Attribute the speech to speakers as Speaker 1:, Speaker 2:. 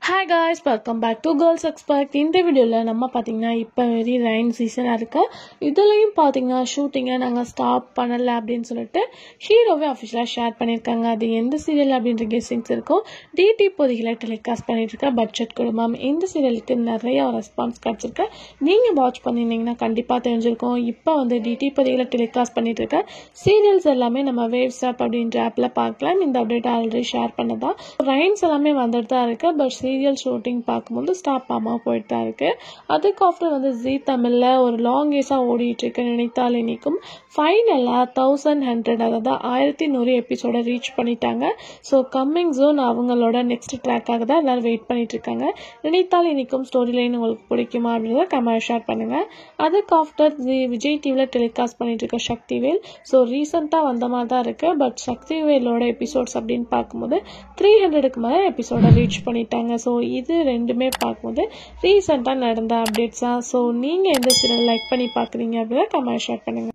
Speaker 1: Hi guys, welcome back to girls expert. இந்த வீடியோவில் நம்ம பார்த்தீங்கன்னா இப்போ வெரி ரெயின் சீசனாக இருக்கு. இதுலேயும் பார்த்தீங்கன்னா ஷூட்டிங்கை நாங்கள் ஸ்டாப் பண்ணலை அப்படின்னு சொல்லிட்டு ஹீரோவே அஃபிஷியலாக ஷேர் பண்ணியிருக்காங்க. அது எந்த சீரியல் அப்படின்ற கெஸ்ஸிங்ஸ் இருக்கும். டிடி பொதிகளை டெலிகாஸ்ட் பண்ணிட்டுருக்க பட்ஜெட் குடும்பம் இந்த சீரியலுக்கு நிறைய ரெஸ்பான்ஸ் கிடச்சிருக்கு. நீங்கள் வாட்ச் பண்ணியிருந்தீங்கன்னா கண்டிப்பாக தெரிஞ்சிருக்கும். இப்போ வந்து டிடி பொதிகளை டெலிகாஸ்ட் பண்ணிட்டு இருக்க சீரியல்ஸ் எல்லாமே நம்ம வேவ்ஸ் ஆப் அப்படின்ற ஆப்பில் பார்க்கலாம். இந்த அப்டேட் ஆல்ரெடி ஷேர் பண்ணதான். ரெயின்ஸ் எல்லாமே வந்துட்டு தான் இருக்கு. பட் சீரியல் ஷூட்டிங் பார்க்கும்போது ஸ்டாப் ஆகாமல் போயிட்டு தான் இருக்கு. அதுக்கு ஆஃப்டர் வந்து ஜீ தமிழில் ஒரு லாங் ஏஸாக ஓடிட்டு இருக்கு நினைத்தால் இனிக்கும் ஃபைனலாக 1100 அதாவது 1100 எபிசோட ரீச் பண்ணிட்டாங்க. ஸோ கம்மிங் ஜோன் அவங்களோட நெக்ஸ்ட் ட்ராக்காக தான் எல்லாரும் வெயிட் பண்ணிட்டு இருக்காங்க. நினைத்தால் இனிக்கும் ஸ்டோரி லைன் உங்களுக்கு பிடிக்குமா அப்படின்றத கமெண்ட் ஷேர் பண்ணுங்க. அதுக்கு ஆஃப்டர் விஜய் டிவியில் டெலிகாஸ்ட் பண்ணிட்டு இருக்க சக்திவேல் ஸோ ரீசெண்டாக வந்த மாதிரி தான் இருக்கு. பட் சக்திவேலோட எபிசோட்ஸ் அப்படின்னு பார்க்கும்போது 300க்கு மேலே எபிசோட ரீச் பண்ணிட்டாங்க. ஸோ இது ரெண்டுமே பார்க்கும்போது ரீசெண்டாக நடந்த அப்டேட்ஸ் தான். ஸோ நீங்கள் எந்த சீரியல் லைக் பண்ணி பார்க்குறீங்க அப்படின்னா கமெண்ட் ஷேர் பண்ணுங்கள்.